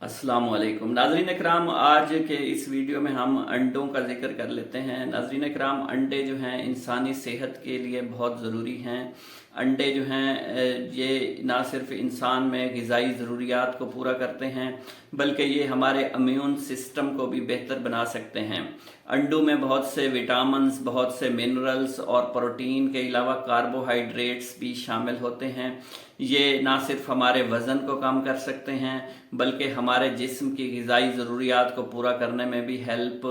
अस्सलाम वालेकुम नाज़रीन इकराम, आज के इस वीडियो में हम अंडों का जिक्र कर लेते हैं। नाज़रीन इकराम, अंडे जो हैं इंसानी सेहत के लिए बहुत ज़रूरी हैं। अंडे जो हैं ये ना सिर्फ इंसान में ग़िज़ाई ज़रूरियात को पूरा करते हैं बल्कि ये हमारे इम्यून सिस्टम को भी बेहतर बना सकते हैं। अंडों में बहुत से विटामिन्स, बहुत से मिनरल्स और प्रोटीन के अलावा कार्बोहाइड्रेट्स भी शामिल होते हैं। ये ना सिर्फ हमारे वज़न को कम कर सकते हैं बल्कि हमारे जिस्म की ग़िज़ाई ज़रूरियात को पूरा करने में भी हेल्प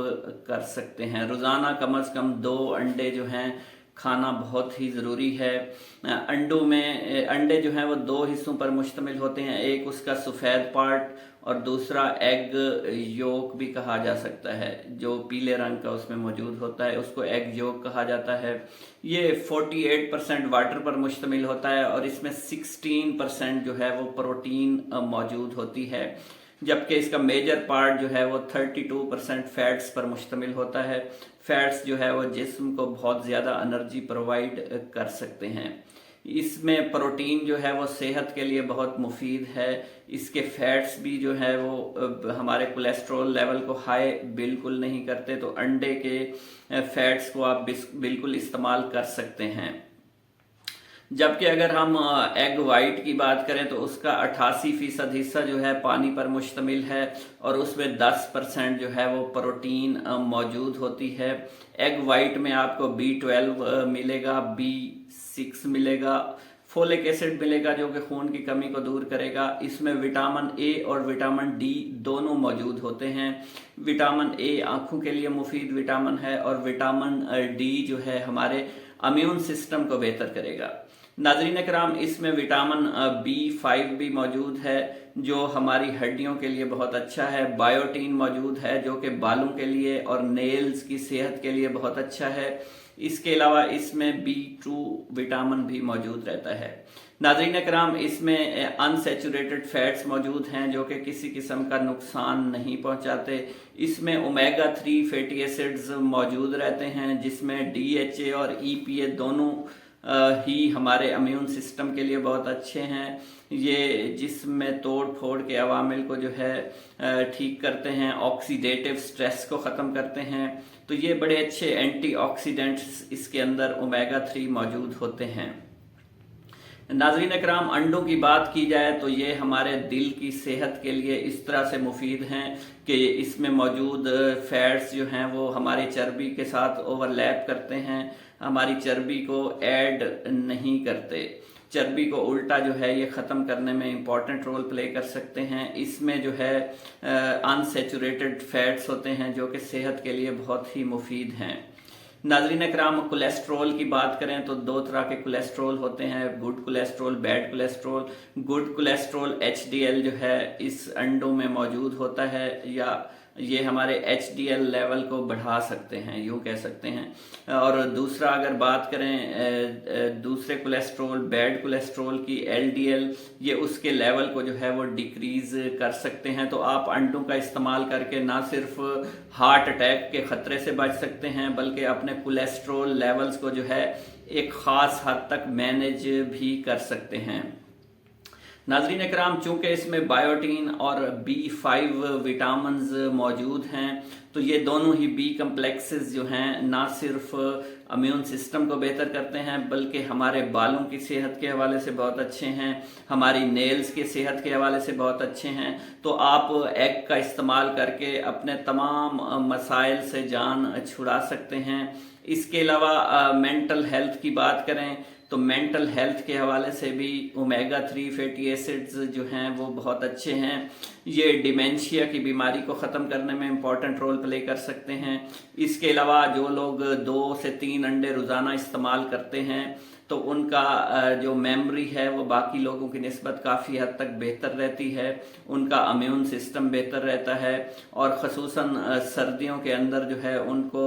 कर सकते हैं। रोज़ाना कम से कम 2 अंडे जो हैं खाना बहुत ही ज़रूरी है। अंडे जो हैं वो 2 हिस्सों पर मुश्तमिल होते हैं। एक उसका सफ़ेद पार्ट और दूसरा एग योक भी कहा जा सकता है, जो पीले रंग का उसमें मौजूद होता है, उसको एग योक कहा जाता है। ये 48% वाटर पर मुश्तमिल होता है और इसमें 16% जो है वो प्रोटीन मौजूद होती है, जबकि इसका मेजर पार्ट जो है वो 32% फैट्स पर मुश्तमिल होता है। फैट्स जो है वो जिस्म को बहुत ज़्यादा एनर्जी प्रोवाइड कर सकते हैं। इसमें प्रोटीन जो है वो सेहत के लिए बहुत मुफीद है। इसके फैट्स भी जो है वो हमारे कोलेस्ट्रॉल लेवल को हाई बिल्कुल नहीं करते, तो अंडे के फैट्स को आप बिल्कुल इस्तेमाल कर सकते हैं। जबकि अगर हम एग वाइट की बात करें तो उसका 88% हिस्सा जो है पानी पर मुश्तमिल है और उसमें 10% जो है वो प्रोटीन मौजूद होती है। एग वाइट में आपको B12 मिलेगा, B6 मिलेगा, फोलिक एसिड मिलेगा जो कि खून की कमी को दूर करेगा। इसमें विटामिन ए और विटामिन डी दोनों मौजूद होते हैं। विटामिन ए आँखों के लिए मुफीद विटामिन है और विटामिन डी जो है हमारे इम्यून सिस्टम को बेहतर करेगा। नाज़रीन कराम, इसमें विटामिन B5 भी मौजूद है जो हमारी हड्डियों के लिए बहुत अच्छा है। बायोटीन मौजूद है जो कि बालों के लिए और नेल्स की सेहत के लिए बहुत अच्छा है। इसके अलावा इसमें B2 विटामिन भी मौजूद रहता है। नाज़रीन कराम, इसमें अनसैचुरेटेड फैट्स मौजूद हैं जो कि किसी किस्म का नुकसान नहीं पहुंचाते। इसमें ओमेगा 3 फैटी एसिड्स मौजूद रहते हैं जिसमें DHA और EPA दोनों ही हमारे इम्यून सिस्टम के लिए बहुत अच्छे हैं। ये जिस्म में तोड़ फोड़ के अवामिल को जो है ठीक करते हैं, ऑक्सीडेटिव स्ट्रेस को ख़त्म करते हैं। तो ये बड़े अच्छे एंटीऑक्सीडेंट्स इसके अंदर ओमेगा 3 मौजूद होते हैं। नाज़रीन अकराम, अंडों की बात की जाए तो ये हमारे दिल की सेहत के लिए इस तरह से मुफीद हैं कि इसमें मौजूद फैट्स जो हैं वो हमारी चर्बी के साथ ओवरलैप करते हैं, हमारी चर्बी को ऐड नहीं करते। चर्बी को उल्टा जो है ये ख़त्म करने में इम्पॉर्टेंट रोल प्ले कर सकते हैं। इसमें जो है अनसैचुरेटेड फैट्स होते हैं जो कि सेहत के लिए बहुत ही मुफीद हैं। नाज़रीन अकराम, कोलेस्ट्रॉल की बात करें तो 2 तरह के कोलेस्ट्रॉल होते हैं, good cholesterol, bad cholesterol. Good cholesterol HDL जो है इस अंडों में मौजूद होता है, या ये हमारे HDL लेवल को बढ़ा सकते हैं, यूँ कह सकते हैं। और दूसरा अगर बात करें दूसरे कोलेस्ट्रॉल, बैड कोलेस्ट्रॉल की, LDL, ये उसके लेवल को जो है वो डिक्रीज़ कर सकते हैं। तो आप अंडों का इस्तेमाल करके ना सिर्फ हार्ट अटैक के ख़तरे से बच सकते हैं बल्कि अपने कोलेस्ट्रॉल लेवल्स को जो है एक ख़ास हद तक मैनेज भी कर सकते हैं। नाज़रीन कराम, चूँकि इसमें बायोटीन और B5 विटामिन्स मौजूद हैं तो ये दोनों ही B कम्प्लेक्सेस जो हैं ना सिर्फ इम्यून सिस्टम को बेहतर करते हैं बल्कि हमारे बालों की सेहत के हवाले से बहुत अच्छे हैं, हमारी नेल्स की सेहत के हवाले से बहुत अच्छे हैं। तो आप एग का इस्तेमाल करके अपने तमाम मसाइल से जान छुड़ा सकते हैं। इसके अलावा मेंटल हेल्थ की बात करें तो मेंटल हेल्थ के हवाले से भी ओमेगा 3 फैटी एसिड्स जो हैं वो बहुत अच्छे हैं। ये डिमेंशिया की बीमारी को ख़त्म करने में इम्पॉर्टेंट रोल प्ले कर सकते हैं। इसके अलावा जो लोग 2 से 3 अंडे रोज़ाना इस्तेमाल करते हैं तो उनका जो मेमोरी है वो बाकी लोगों की निस्बत काफ़ी हद तक बेहतर रहती है, उनका इम्यून सिस्टम बेहतर रहता है और ख़ुसूसन सर्दियों के अंदर जो है उनको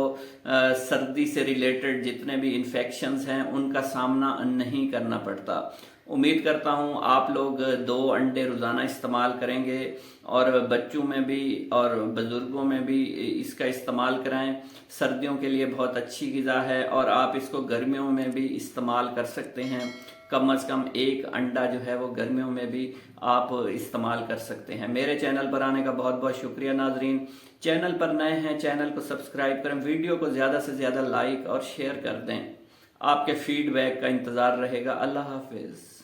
सर्दी से रिलेटेड जितने भी इन्फेक्शंस हैं उनका सामना नहीं करना पड़ता। उम्मीद करता हूँ आप लोग 2 अंडे रोज़ाना इस्तेमाल करेंगे और बच्चों में भी और बुज़ुर्गों में भी इसका इस्तेमाल कराएं। सर्दियों के लिए बहुत अच्छी ग़िज़ा है और आप इसको गर्मियों में भी इस्तेमाल कर सकते हैं। कम से कम एक अंडा जो है वो गर्मियों में भी आप इस्तेमाल कर सकते हैं। मेरे चैनल पर आने का बहुत बहुत शुक्रिया नाजरीन। चैनल पर नए हैं, चैनल को सब्सक्राइब करें, वीडियो को ज़्यादा से ज़्यादा लाइक और शेयर कर दें। आपके फीडबैक का इंतज़ार रहेगा। अल्लाह हाफिज़।